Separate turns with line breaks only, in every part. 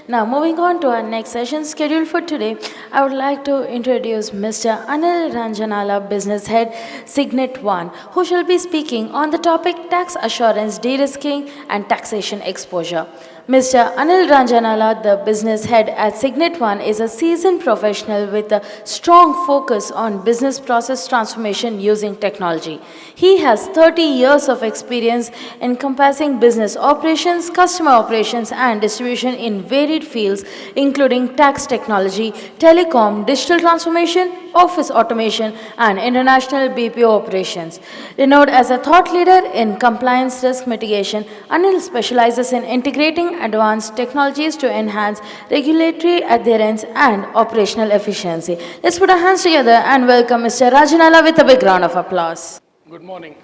Now, moving on to our next session scheduled for today, I would like to introduce Mr. Anil Rajanala, Business Head, Cygnet.One, who shall be speaking on the topic Tax Assurance, De-risking and Taxation Exposure. Mr. Anil Rajanala, the business head at Cygnet.One, is a seasoned professional with a strong focus on business process transformation using technology. He has 30 years of experience encompassing business operations, customer operations, and distribution in varied fields, including tax technology, telecom, digital transformation, office automation, and international BPO operations. Renowned as a thought leader in compliance risk mitigation, Anil specializes in integrating advanced technologies to enhance regulatory adherence and operational efficiency. Let's put our hands together and welcome Mr. Rajanala with a big round of applause.
Good morning.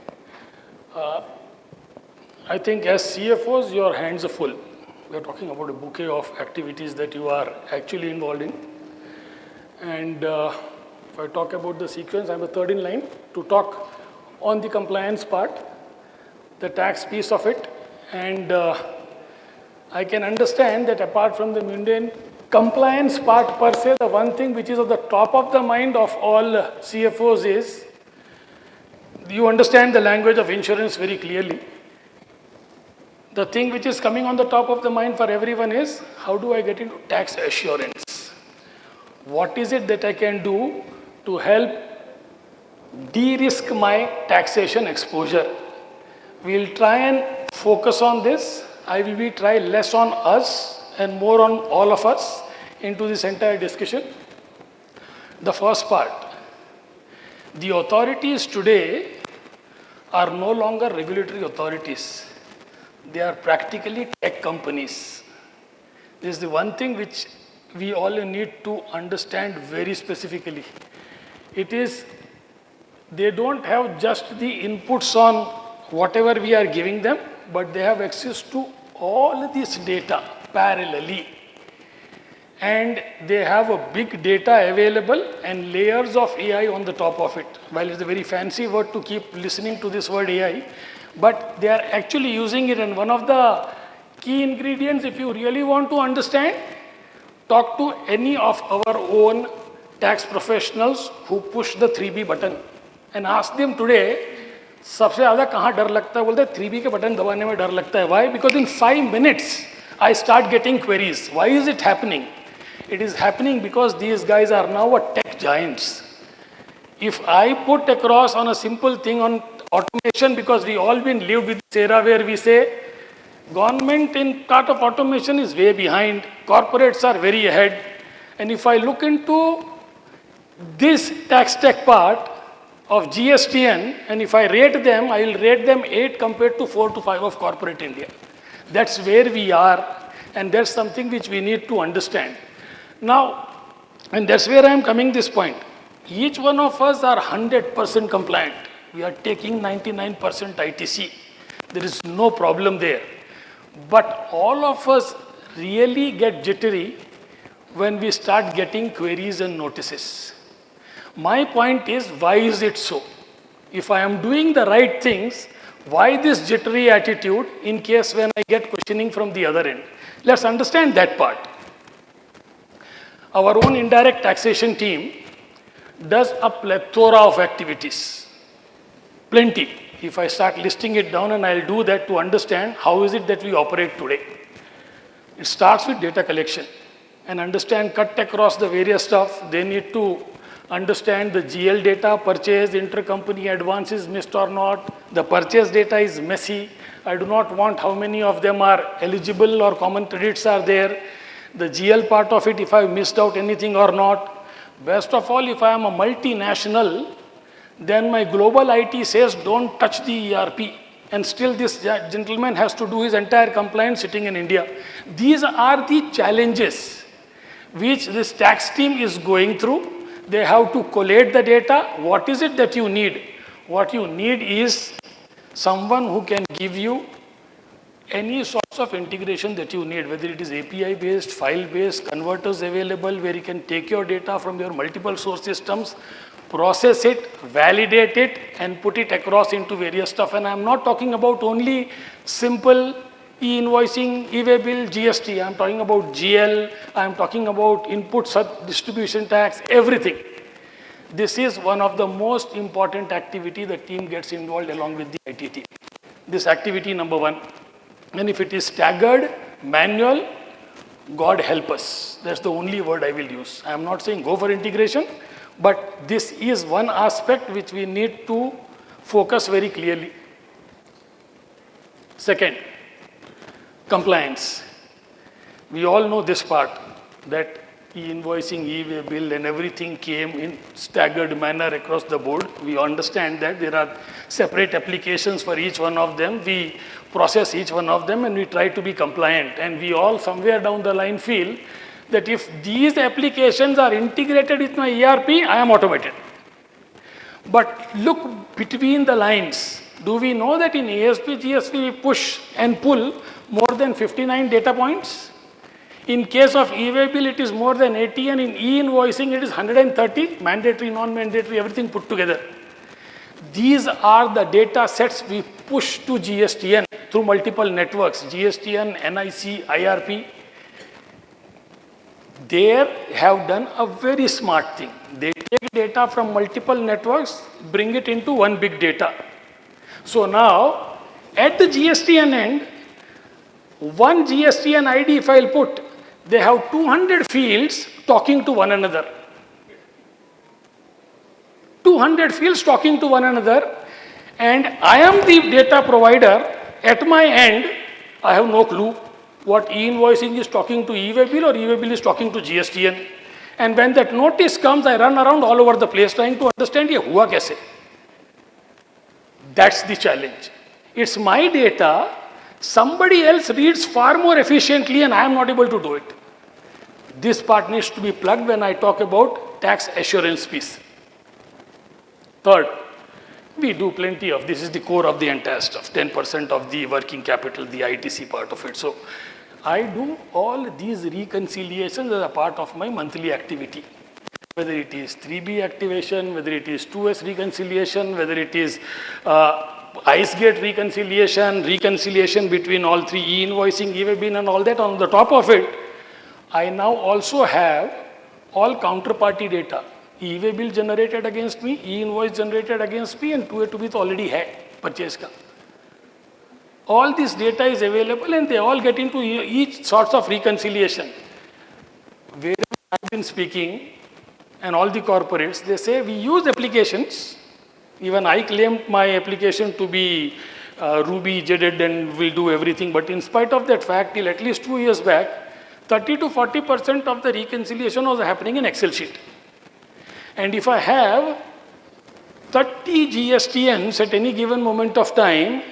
I think as CFOs, your hands are full. We are talking about a bouquet of activities that you are actually involved in. And if I talk about the sequence, I'm the third in line to talk on the compliance part, the tax piece of it. And I can understand that apart from the mundane compliance part per se, the one thing which is at the top of the mind of all CFOs is, you understand the language of insurance very clearly. The thing which is coming on the top of the mind for everyone is, how do I get into tax assurance? What is it that I can do to help de-risk my taxation exposure? We'll try and focus on this. I will be try less on us and more on all of us into this entire discussion. The first part, the authorities today are no longer regulatory authorities. They are practically tech companies. This is the one thing which we all need to understand very specifically. It is, they don't have just the inputs on whatever we are giving them, but they have access to all this data parallelly. And they have a big data available and layers of AI on the top of it. While it's a very fancy word to keep listening to this word AI, but they are actually using it. And one of the key ingredients, if you really want to understand, talk to any of our own tax professionals who push the 3B button and ask them today, सबसे ज़्यादा कहाँ डर लगता है? बोलते हैं 3B के button दबाने में डर लगता है. Why? Because in 5 minutes I start getting queries. Why is it happening? It is happening because these guys are now a tech giants. If I put across on a simple thing on automation, because we all been lived with this era where we say government in part of automation is way behind, corporates are very ahead. And if I look into this tax tech part of GSTN, and if I rate them, I will rate them 8 compared to 4 to 5 of corporate India. That's where we are, and that's something which we need to understand. Now, and that's where I am coming this point. Each one of us are 100% compliant. We are taking 99% ITC. There is no problem there. But all of us really get jittery when we start getting queries and notices. My point is, why is it so? If I am doing the right things, why this jittery attitude in case when I get questioning from the other end? Let's understand that part. Our own indirect taxation team does a plethora of activities. Plenty. If I start listing it down, and I'll do that to understand how is it that we operate today. It starts with data collection and understand, cut across the various stuff. They need to understand the GL data, purchase, intercompany advances missed or not. The purchase data is messy. I do not want how many of them are eligible or common credits are there. The GL part of it, if I missed out anything or not. Best of all, if I am a multinational, then my global IT says don't touch the ERP. And still this gentleman has to do his entire compliance sitting in India. These are the challenges which this tax team is going through. They have to collate the data. What is it that you need? What you need is someone who can give you any sorts of integration that you need, whether it is API based, file based, converters available where you can take your data from your multiple source systems, process it, validate it, and put it across into various stuff. And I'm not talking about only simple e-invoicing, e-way bill, GST. I'm talking about GL, I'm talking about input distribution tax, everything. This is one of the most important activity the team gets involved along with the IT team. This activity number one. And if it is staggered, manual, God help us. That's the only word I will use. I am not saying go for integration, but this is one aspect which we need to focus very clearly. Second, compliance. We all know this part, that e-invoicing, e-way bill and everything came in staggered manner across the board. We understand that there are separate applications for each one of them. We process each one of them and we try to be compliant. And we all somewhere down the line feel that if these applications are integrated with my ERP, I am automated. But look between the lines. Do we know that in ASP, GSP we push and pull more than 59 data points? In case of e-way bill, it is more than 80, and in e-invoicing, it is 130, mandatory, non-mandatory, everything put together. These are the data sets we push to GSTN through multiple networks, GSTN, NIC, IRP. They have done a very smart thing. They take data from multiple networks, bring it into one big data. So now, at the GSTN end, one GSTN ID if I'll put, they have 200 fields talking to one another. 200 fields talking to one another, and I am the data provider. At my end, I have no clue what e-invoicing is talking to e-way bill or e-way bill is talking to GSTN. And when that notice comes, I run around all over the place trying to understand ye hua kaise. That's the challenge. It's my data. Somebody else reads far more efficiently and I am not able to do it. This part needs to be plugged when I talk about tax assurance piece. Third, we do plenty of, this is the core of the entire stuff, 10% of the working capital, the ITC part of it. So I do all these reconciliations as a part of my monthly activity. Whether it is 3B activation, whether it is 2S reconciliation, whether it is IceGate reconciliation between all three, e-invoicing, e-way bill and all that. On the top of it, I now also have all counterparty data. E-way bill generated against me, e-invoice generated against me, and 2A to B already hai purchase ka. All this data is available and they all get into each sorts of reconciliation. Wherever I've been speaking, and all the corporates, they say we use applications. Even I claimed my application to be Ruby, JDED, and will do everything. But in spite of that fact, till at least 2 years back, 30 to 40% of the reconciliation was happening in Excel sheet. And if I have 30 GSTNs at any given moment of time,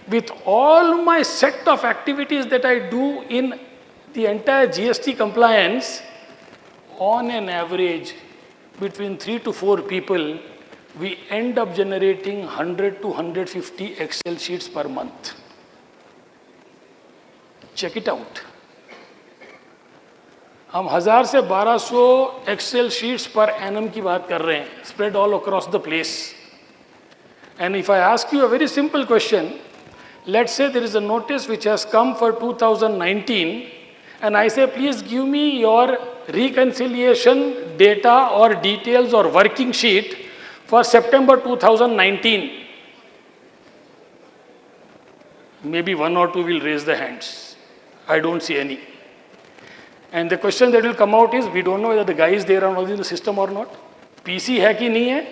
with all my set of activities that I do in the entire GST compliance, on an average, between 3 to 4 people, we end up generating 100 to 150 Excel sheets per month. Check it out. हम 1000 से 1200 Excel sheets per annum की बात कर रहे हैं, spread all across the place. And if I ask you a very simple question, let's say there is a notice which has come for 2019, and I say, please give me your reconciliation data or details or working sheet for September 2019. Maybe 1 or 2 will raise their hands. I don't see any. And the question that will come out is, we don't know whether the guy is there in the system or not. PC है कि नहीं है?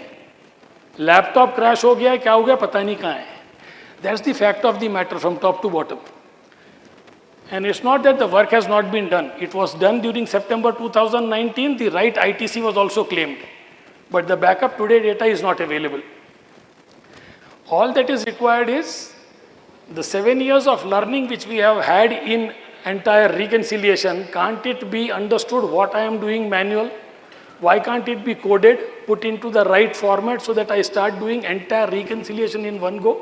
Laptop crash हो गया है, क्या हो गया, पता नहीं कहाँ है. That's the fact of the matter from top to bottom. And it's not that the work has not been done. It was done during September 2019. The right ITC was also claimed. But the backup today data is not available. All that is required is the 7 years of learning which we have had in entire reconciliation. Can't it be understood what I am doing manual? Why can't it be coded, put into the right format so that I start doing entire reconciliation in one go?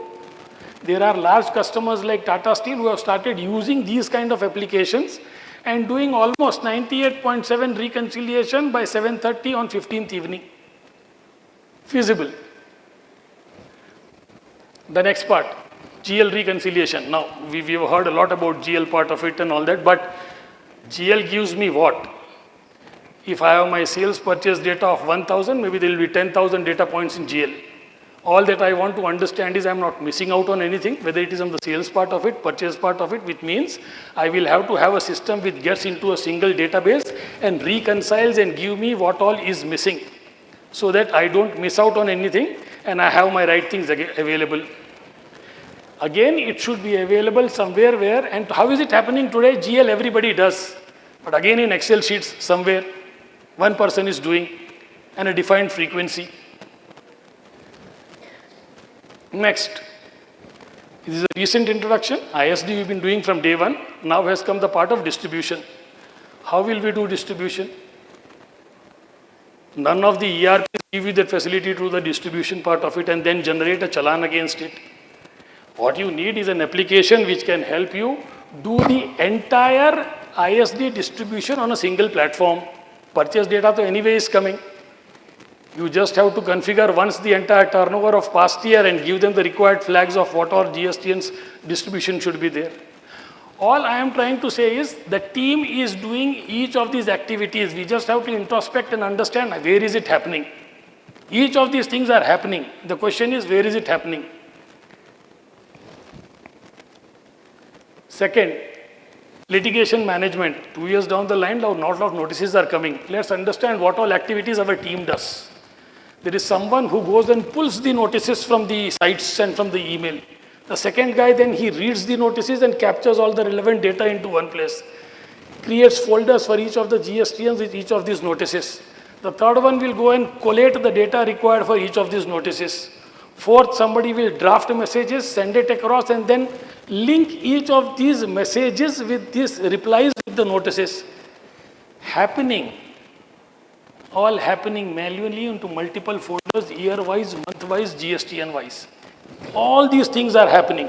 There are large customers like Tata Steel who have started using these kind of applications and doing almost 98.7 reconciliation by 7:30 on 15th evening. Feasible. The next part, GL reconciliation. Now, we've heard a lot about GL part of it and all that, but GL gives me what? If I have my sales purchase data of 1000, maybe there will be 10,000 data points in GL. All that I want to understand is I'm not missing out on anything, whether it is on the sales part of it, purchase part of it, which means I will have to have a system which gets into a single database and reconciles and give me what all is missing, so that I don't miss out on anything and I have my right things available. Again, it should be available somewhere where, and how is it happening today? GL everybody does. But again in Excel sheets somewhere, one person is doing and a defined frequency. Next, this is a recent introduction. ISD we've been doing from day one. Now has come the part of distribution. How will we do distribution? None of the ERPs give you that facility to do the distribution part of it and then generate a challan against it. What you need is an application which can help you do the entire ISD distribution on a single platform. Purchase data to anyway is coming. You just have to configure once the entire turnover of past year and give them the required flags of what all GSTN's distribution should be there. All I am trying to say is the team is doing each of these activities. We just have to introspect and understand where is it happening. Each of these things are happening. The question is, where is it happening? Second, litigation management. 2 years down the line, now not a lot of notices are coming. Let's understand what all activities our team does. There is someone who goes and pulls the notices from the sites and from the email. The second guy, then he reads the notices and captures all the relevant data into one place. Creates folders for each of the GSTNs with each of these notices. The third one will go and collate the data required for each of these notices. Fourth, somebody will draft messages, send it across, and then link each of these messages with these replies with the notices. All happening manually into multiple folders, year-wise, month-wise, GSTN-wise. All these things are happening.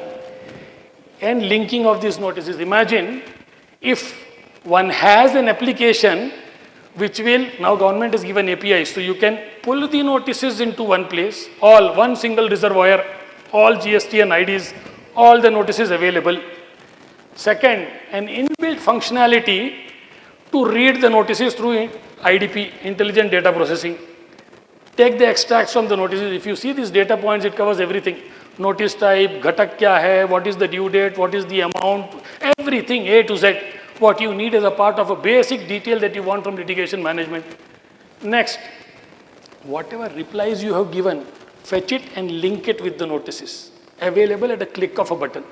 And linking of these notices. Imagine if one has an application which will, now government has given APIs, so you can pull the notices into one place, all one single reservoir, all GSTN IDs, all the notices available. Second, an inbuilt functionality to read the notices through IDP, Intelligent Data Processing. Take the extracts from the notices. If you see these data points, it covers everything. Notice type, ghatak kya hai, what is the due date, what is the amount, everything A to Z. What you need as a part of a basic detail that you want from litigation management. Next, whatever replies you have given, fetch it and link it with the notices. Available at a click of a button,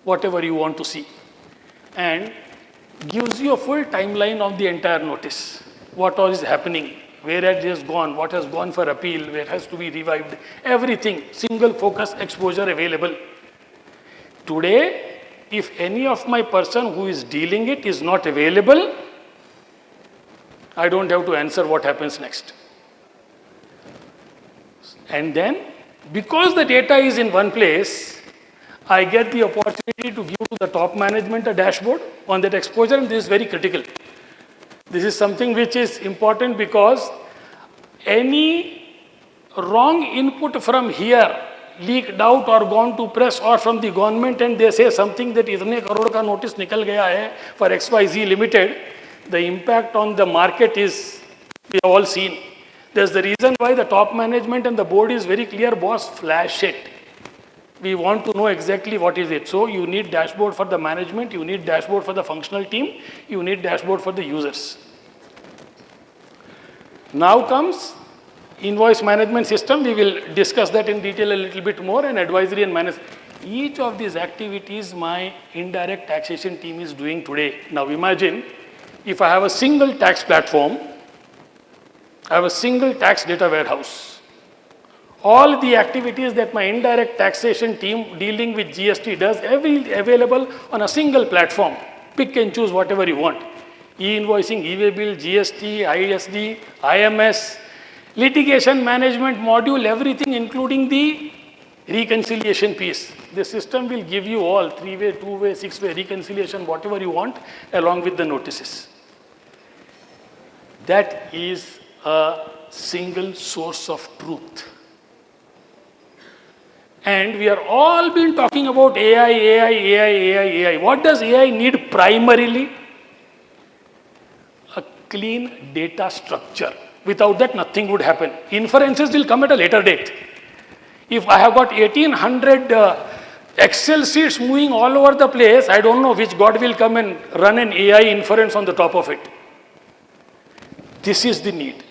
whatever you want to see. And gives you a full timeline of the entire notice. What all is happening, where it has gone, what has gone for appeal, where it has to be revived, everything, single focus exposure available. Today, if any of my person who is dealing it is not available, I don't have to answer what happens next. And then, because the data is in one place, I get the opportunity to give to the top management a dashboard on that exposure, and this is very critical. This is something which is important because any wrong input from here leaked out or gone to press or from the government and they say something that itne crore ka notice nikal gaya hai for XYZ Limited, the impact on the market is, we have all seen. There's the reason why the top management and the board is very clear, boss, flash it. We want to know exactly what is it. So you need dashboard for the management, you need dashboard for the functional team, you need dashboard for the users. Now comes invoice management system. We will discuss that in detail a little bit more, and advisory and management. Each of these activities my indirect taxation team is doing today. Now imagine if I have a single tax platform, I have a single tax data warehouse. All the activities that my indirect taxation team dealing with GST does, available on a single platform. Pick and choose whatever you want. E-invoicing, e-way bill, GST, ISD, IMS, litigation management module, everything including the reconciliation piece. The system will give you all 3-way, 2-way, 6-way reconciliation, whatever you want, along with the notices. That is a single source of truth. And we are all been talking about AI, AI, AI, AI, AI. What does AI need primarily? A clean data structure. Without that, nothing would happen. Inferences will come at a later date. If I have got 1800 Excel sheets moving all over the place, I don't know which God will come and run an AI inference on the top of it. This is the need.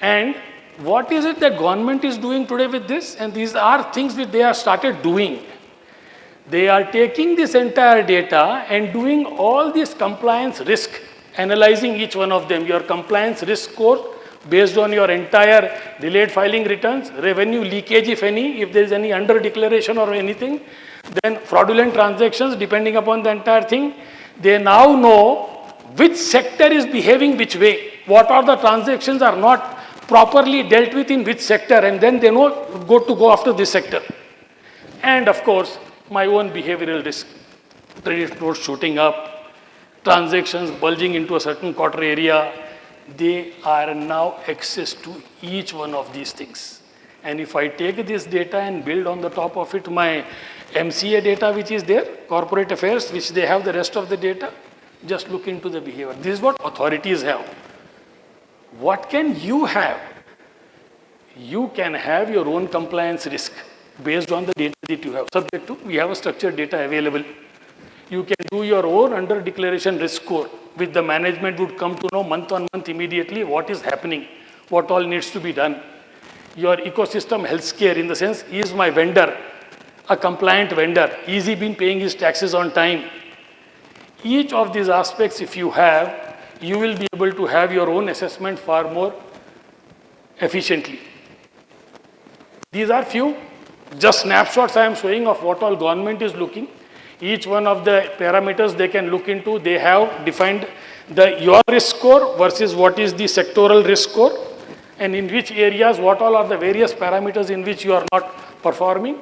And what is it that government is doing today with this? And these are things which they have started doing. They are taking this entire data and doing all this compliance risk, analyzing each one of them, your compliance risk score based on your entire delayed filing returns, revenue leakage if any, if there is any under declaration or anything, then fraudulent transactions depending upon the entire thing. They now know which sector is behaving which way, what are the transactions are not properly dealt with in which sector, and then they know go after this sector. And of course, my own behavioral risk, credit notes shooting up, transactions bulging into a certain quarter area, they are now access to each one of these things. And if I take this data and build on the top of it my MCA data which is there, corporate affairs, which they have the rest of the data, just look into the behavior. This is what authorities have. What can you have? You can have your own compliance risk based on the data that you have. Subject to, we have a structured data available. You can do your own under declaration risk score, which the management would come to know month on month immediately what is happening, what all needs to be done. Your ecosystem healthcare, in the sense, is my vendor a compliant vendor? Is he been paying his taxes on time? Each of these aspects, if you have, you will be able to have your own assessment far more efficiently. These are few just snapshots I am showing of what all government is looking. Each one of the parameters they can look into, they have defined your risk score versus what is the sectoral risk score, and in which areas, what all are the various parameters in which you are not performing.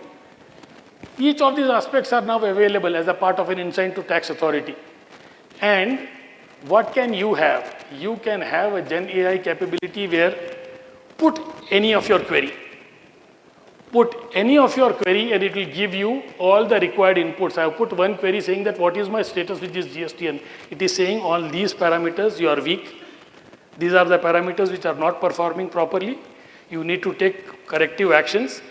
Each of these aspects are now available as a part of an insight to tax authority. And what can you have? You can have a Gen AI capability where put any of your query. Put any of your query and it will give you all the required inputs. I have put one query saying that what is my status which is GST, and it is saying all these parameters you are weak. These are the parameters which are not performing properly. You need to take corrective actions.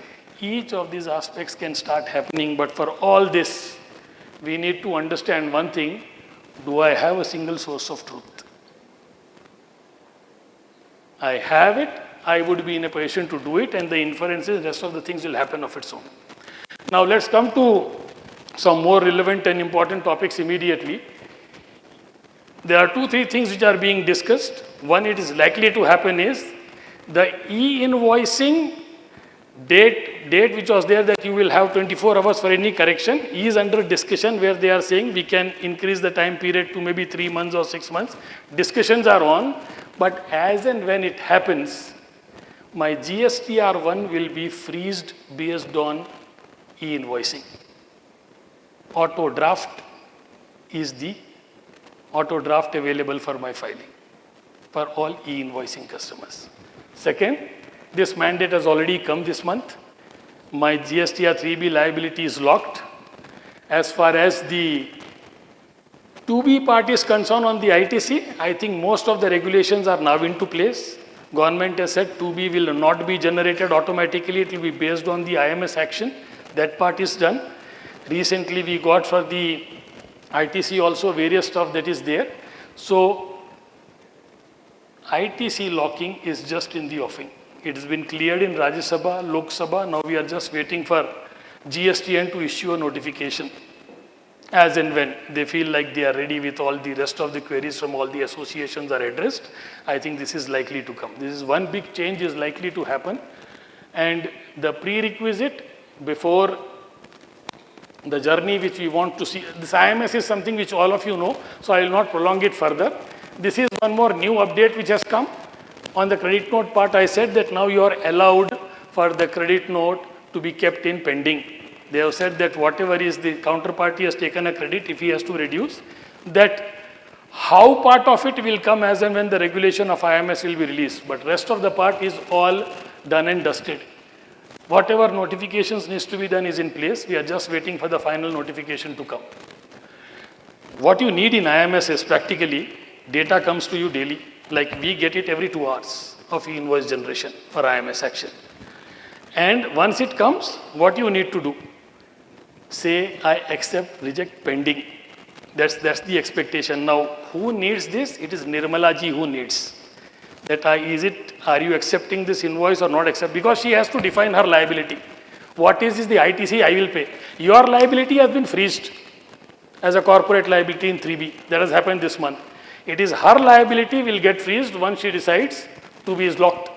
Each of these aspects can start happening, but for all this, we need to understand one thing: do I have a single source of truth? I have it, I would be in a position to do it, and the inferences, rest of the things will happen of its own. Now let's come to some more relevant and important topics immediately. There are 2-3 things which are being discussed. One, it is likely to happen is the e-invoicing date which was there that you will have 24 hours for any correction is under discussion, where they are saying we can increase the time period to maybe 3 months or 6 months. Discussions are on, but as and when it happens, my GSTR1 will be freezed based on e-invoicing. Auto draft is the auto draft available for my filing for all e-invoicing customers. Second, this mandate has already come this month. My GSTR 3B liability is locked. As far as the 2B part is concerned on the ITC, I think most of the regulations are now into place. Government has said 2B will not be generated automatically. It will be based on the IMS action. That part is done. Recently, we got for the ITC also various stuff that is there. So, ITC locking is just in the offing. It has been cleared in Rajya Sabha, Lok Sabha. Now we are just waiting for GSTN to issue a notification. As and when they feel like they are ready with all the rest of the queries from all the associations are addressed, I think this is likely to come. This is one big change is likely to happen. And the prerequisite before the journey which we want to see, this IMS is something which all of you know, so I will not prolong it further. This is one more new update which has come. On the credit note part, I said that now you are allowed for the credit note to be kept in pending. They have said that whatever is the counterparty has taken a credit, if he has to reduce, that how part of it will come as and when the regulation of IMS will be released. But rest of the part is all done and dusted. Whatever notifications needs to be done is in place. We are just waiting for the final notification to come. What you need in IMS is practically data comes to you daily. Like we get it every 2 hours of invoice generation for IMS action. And once it comes, what you need to do? Say, I accept, reject, pending. That's the expectation. Now, who needs this? It is Nirmala ji who needs. Are you accepting this invoice or not accept? Because she has to define her liability. What is the ITC I will pay? Your liability has been freezed as a corporate liability in 3B. That has happened this month. It is her liability will get freezed once she decides 2B is locked.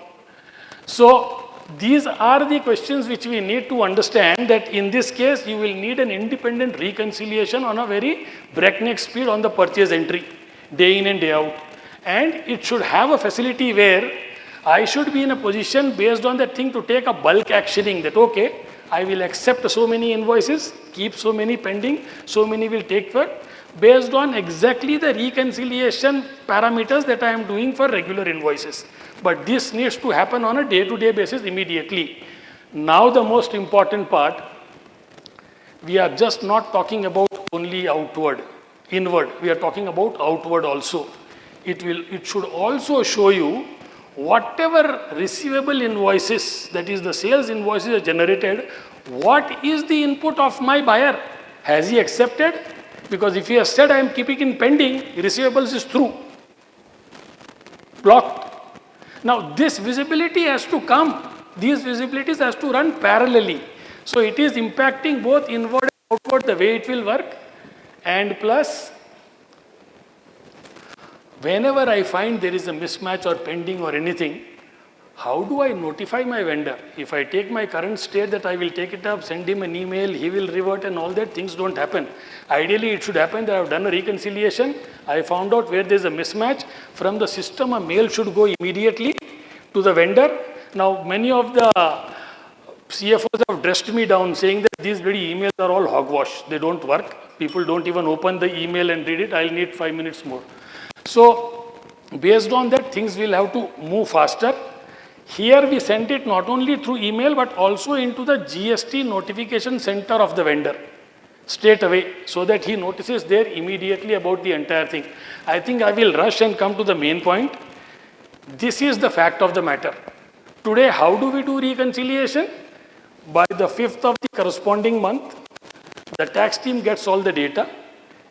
So, these are the questions which we need to understand, that in this case you will need an independent reconciliation on a very breakneck speed on the purchase entry, day in and day out. And it should have a facility where I should be in a position based on that thing to take a bulk actioning, that okay, I will accept so many invoices, keep so many pending, so many will take for, based on exactly the reconciliation parameters that I am doing for regular invoices. But this needs to happen on a day-to-day basis immediately. Now the most important part, we are just not talking about only outward, inward. We are talking about outward also. It should also show you whatever receivable invoices, that is the sales invoices are generated, what is the input of my buyer? Has he accepted? Because if he has said I am keeping in pending, receivables is through, blocked. Now this visibility has to come. These visibilities has to run parallelly. So it is impacting both inward and outward the way it will work. And plus, whenever I find there is a mismatch or pending or anything, how do I notify my vendor? If I take my current state that I will take it up, send him an email, he will revert and all that, things don't happen. Ideally, it should happen that I have done a reconciliation, I found out where there is a mismatch, from the system a mail should go immediately to the vendor. Now, many of the CFOs have dressed me down saying that these bloody emails are all hogwash, they don't work, people don't even open the email and read it, I'll need 5 minutes more. So, based on that, things will have to move faster. Here we send it not only through email but also into the GST notification center of the vendor straight away, so that he notices there immediately about the entire thing. I think I will rush and come to the main point. This is the fact of the matter. Today, how do we do reconciliation? By the 5th of the corresponding month, the tax team gets all the data.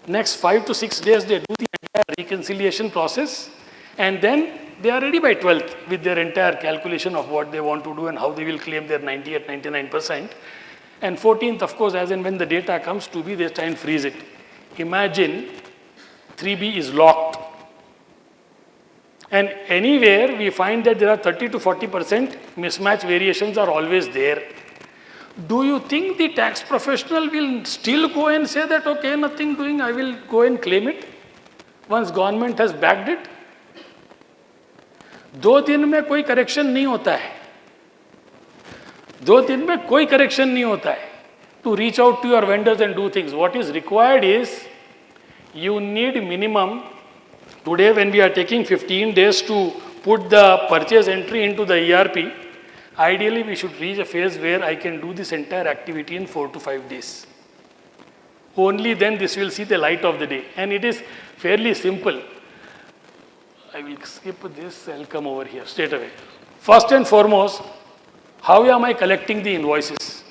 Next 5 to 6 days, they do the entire reconciliation process, and then they are ready by 12th with their entire calculation of what they want to do and how they will claim their 98, 99%. And 14th, of course, as and when the data comes to be, they try and freeze it. Imagine 3B is locked. And anywhere we find that there are 30 to 40% mismatch variations are always there. Do you think the tax professional will still go and say that, okay, nothing doing, I will go and claim it once government has backed it? 2 दिन में कोई correction नहीं होता है. 2 दिन में कोई correction नहीं होता है. To reach out to your vendors and do things. What is required is, you need minimum, today when we are taking 15 days to put the purchase entry into the ERP, ideally we should reach a phase where I can do this entire activity in 4 to 5 days. Only then this will see the light of the day. And it is fairly simple. I will skip this, I'll come over here straight away. First and foremost, how am I collecting the invoices?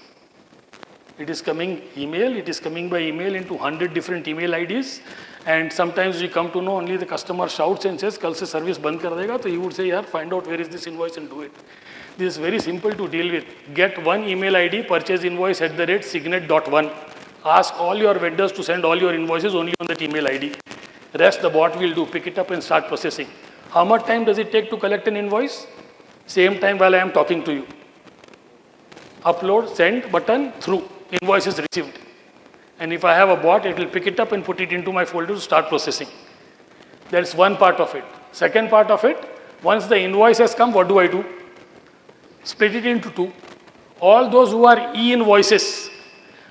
It is coming email, it is coming by email into 100 different email IDs, and sometimes we come to know only the customer shouts and says, kal se service band kar dega, so he would say, yeah, find out where is this invoice and do it. This is very simple to deal with. Get one email ID, purchase invoice @Cygnet.One. Ask all your vendors to send all your invoices only on that email ID. Rest the bot will do, pick it up and start processing. How much time does it take to collect an invoice? Same time while I am talking to you. Upload, send, button, through. Invoice is received. And if I have a bot, it will pick it up and put it into my folder to start processing. That's one part of it. Second part of it, once the invoice has come, what do? Split it into 2. All those who are e-invoices,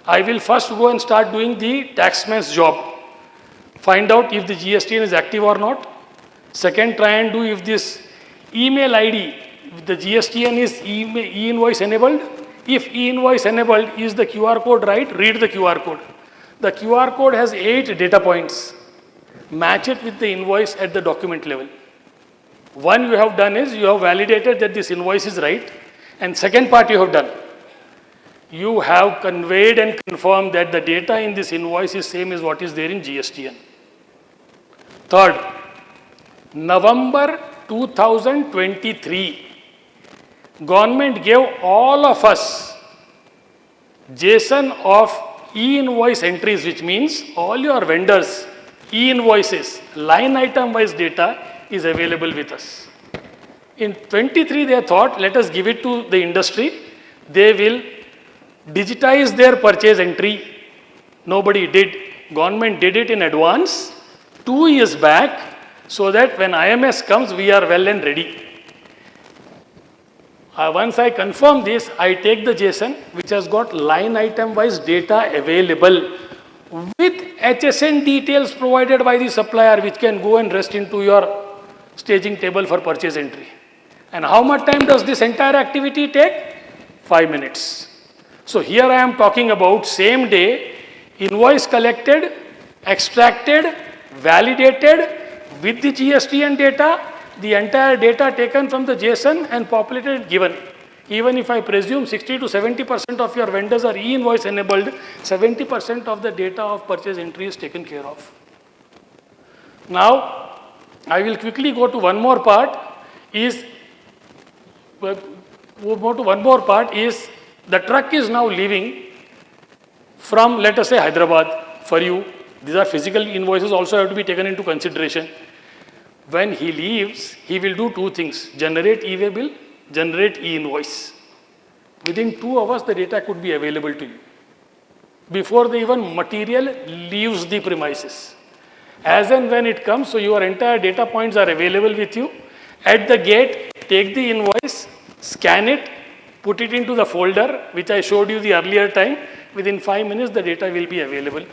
I will first go and start doing the taxman's job. Find out if the GSTN is active or not. Second, try and do if this email ID, if the GSTN is e-invoice enabled. If e-invoice enabled, is the QR code right? Read the QR code. The QR code has 8 data points. Match it with the invoice at the document level. One you have done is you have validated that this invoice is right. And second part you have done, you have conveyed and confirmed that the data in this invoice is same as what is there in GSTN. Third, November 2023, government gave all of us JSON of e-invoice entries, which means all your vendors, e-invoices, line item wise data is available with us. In 23, they thought, let us give it to the industry. They will digitize their purchase entry. Nobody did. Government did it in advance 2 years back, so that when IMS comes, we are well and ready. Once I confirm this, I take the JSON, which has got line item wise data available with HSN details provided by the supplier, which can go and rest into your staging table for purchase entry. And how much time does this entire activity take? 5 minutes. So here I am talking about same day, invoice collected, extracted, validated with the GSTN data, the entire data taken from the JSON and populated given. Even if I presume 60 to 70% of your vendors are e-invoice enabled, 70% of the data of purchase entry is taken care of. Now, I will quickly go to one more part is the truck is now leaving from, let us say, Hyderabad for you. These are physical invoices also have to be taken into consideration. When he leaves, he will do two things: generate e-way bill, generate e-invoice. Within 2 hours, the data could be available to you before the even material leaves the premises. As and when it comes, so your entire data points are available with you. At the gate, take the invoice, scan it, put it into the folder, which I showed you the earlier time. Within 5 minutes, the data will be available.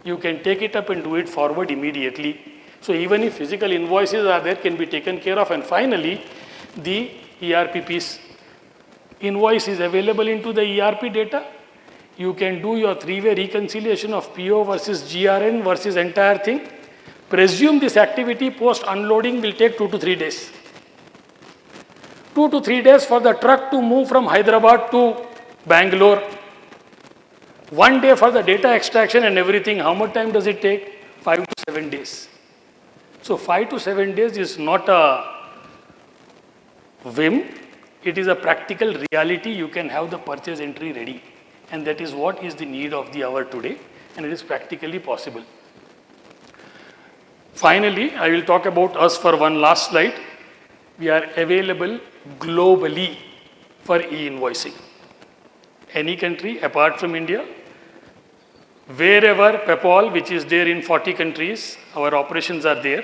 You can take it up and do it forward immediately. So even if physical invoices are there, can be taken care of. And finally, the ERP piece. Invoice is available into the ERP data. You can do your 3-way reconciliation of PO versus GRN versus entire thing. Presume this activity post unloading will take 2 to 3 days. 2 to 3 days for the truck to move from Hyderabad to Bangalore. 1 day for the data extraction and everything. How much time does it take? 5 to 7 days. So 5 to 7 days is not a whim. It is a practical reality. You can have the purchase entry ready. And that is what is the need of the hour today. And it is practically possible. Finally, I will talk about us for one last slide. We are available globally for e-invoicing. Any country apart from India, wherever PEPAL, which is there in 40 countries, our operations are there.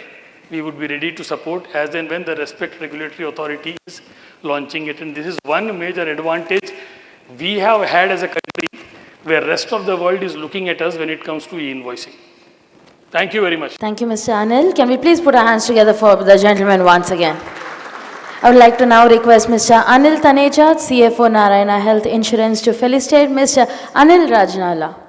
We would be ready to support as and when the respective regulatory authority is launching it. And this is one major advantage we have had as a country where rest of the world is looking at us when it comes to e-invoicing. Thank you very much.
Thank you, Mr. Anil. Can we please put our hands together for the gentleman once again? I would like to now request Mr. Anil Taneja, CFO Narayana Health Insurance, to felicitate Mr. Anil Rajanala.